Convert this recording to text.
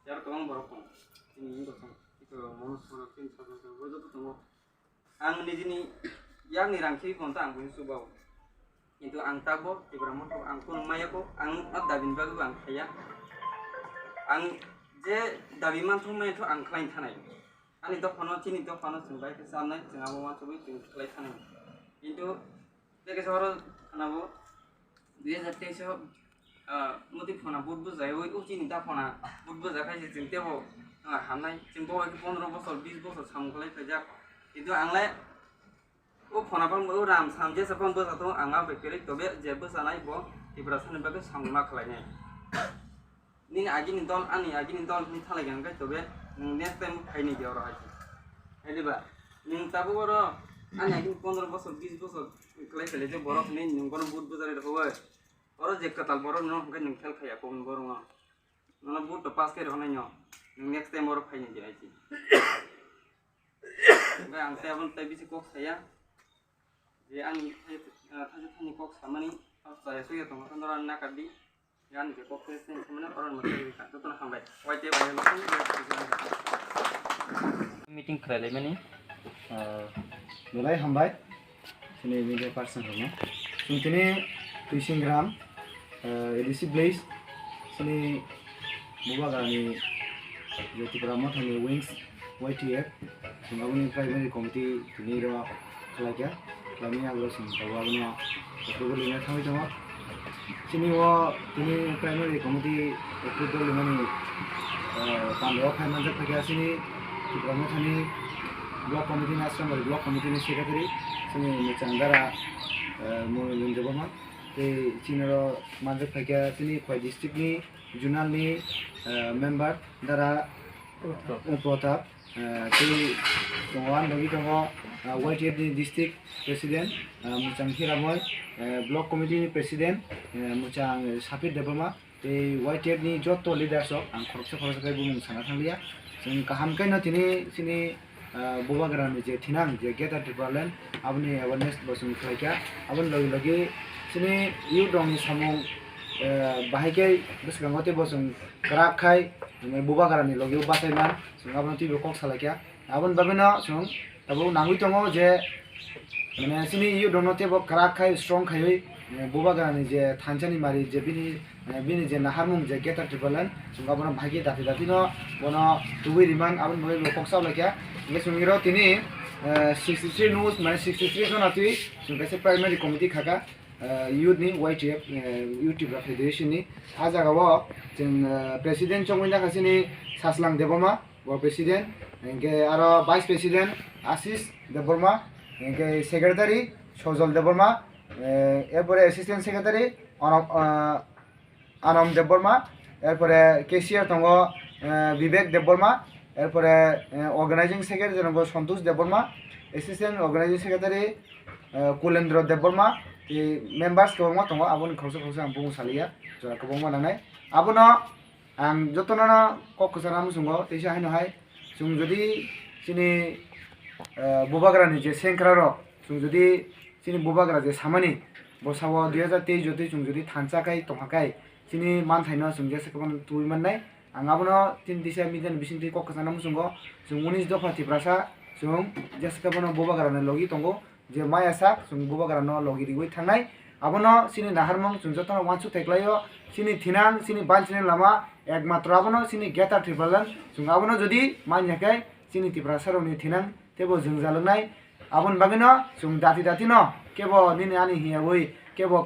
jar tong borok tong ini kosong itu monus monus tin satu bodo tu tong ang nijini yang nirangki konta ang pun subau itu ang tabo ibramo to ang kun maya ko ang dabin bagu ang kaya ang je dabiman tu mai to ang klain thanai ani to phono chini to phono sungbai ke samnai jengabo ma chubi jeng klai thanai কিন্তু দেখে শহর খানাবো 2023 মতি ফোনা বুটবো যায় ওই চিনি তা ফোনা বুটবো যা খাইছে চিন তেবো হামনাই চিন বড় 15 বছর 20 বছর সামগলাই ফাইজা কিন্তু আংলাই ও ফোনা পাম ও রাম সামজে সাপম বসা তো আঙা বেকেলে তবে যে বসানাই ব ইব্রা সানে বাকে সামমা খালাইনে নিন আগিনি দল আনি আগিনি দল নি থালাইগান গাই তবে নেক্সট টাইম ফাইনি দিও রাইছে হেলিবা নিন তাবো বড় ani agin 15 বছর 20 বছর ক্লাই ফেলে যে বরফ নেই নগর বুট বাজারে হবে ওর যে কাতাল বড় ন গাই নং খেল খায়া কোন বড় না না বুট তো পাস করে হনাই ন নেক্সট টাইম বড় ফাইনি দি আইছি গাই আং সেভেন তাই বিসি কক সায়া যে আনি থাজে থানি কক সামানি সায়া সুয়া তো মতন রা না কাদি গান যে কক সেন মানে অরন মতে তো তো খামবাই ওয়াইতে বাই মিটিং খাইলে মানে mulai hambai sini media person hono sini fishing gram edisi blaze sini buba gani joti pramo thani wings YTF singabuni primary committee tini ro khalakya kami agro sing tawabna approval ina thami tama sini wo tini primary committee approval limani tando khaiman ja thakya sini pramo thani block committee na asram block committee ni secretary sini mechangara mo lunjabama te chinaro manjak phakya sini khoi district ni junal ni member dara protap te tongwan logi tongo YTF ni district president muchang hiramoy block committee ni president muchang sapir debama te YTF ni jotto leaders ok ang khoroksa kai bumung sana thanglia sing kaham kai na tini sini buba garani je thinang je geta development abni awareness bosung khaika abon logi logi sini yu dong ni samung bahike besgangote bosung krak khai buba garani logi basaiman sung abon ti bekok salakya abon babena sung tabo nangui tongo je mane sini yu donote bo krak khai strong khai buba garani je thanchani mari je bini je naharmung je geta development sung abon bhagi dati dati no bono tuwi riman abon boy bekok salakya Sungiro tini 63 news mana 63 so natui sungkase primary committee khaka youth ni YTF YouTube federation ni aja gawo jeng president chongwina khasini saslang deboma bo president engke aro vice president Ashish Deborma engke secretary Sojol Deborma এরপরে assistant secretary Anam Deborma এরপরে cashier tongo Vivek Deborma এরপরে organising secretary জনক Santosh Debbarma assistant organising secretary Kulendra Debbarma এই members কবংমা দङ আবনি খরসা আं बुंनो सालिया जरा कबंगमा नांनाय आबनो आं जतनना ककसाना मुसुंगो तेसा हायनोहाय जों जुदि सिनि बुबाग्रानि जे सेंक्रारो जों जुदि सिनि बुबाग्रा जे सामानि बसाव 2023 जति जों जुदि थानसाखाय तंहाखाय सिनि मानथायनो जों जे सेकबन तुइमाननाय ang abono tin disa midan bisinti kok kesana musungo sung 19 dofa tiprasa sung jeska bono boba garana logi tongo je maya sak sung boba garana logi rigoi thangnai abono sini naharmong sung jotona wansu teklayo sini thinang sini banchine lama ekmatro abono sini geta tripalan sung abono jodi manyakai sini tiprasa roni thinang tebo jungjalangnai abon bagino sung dati no kebo nini ani hiya boi kebo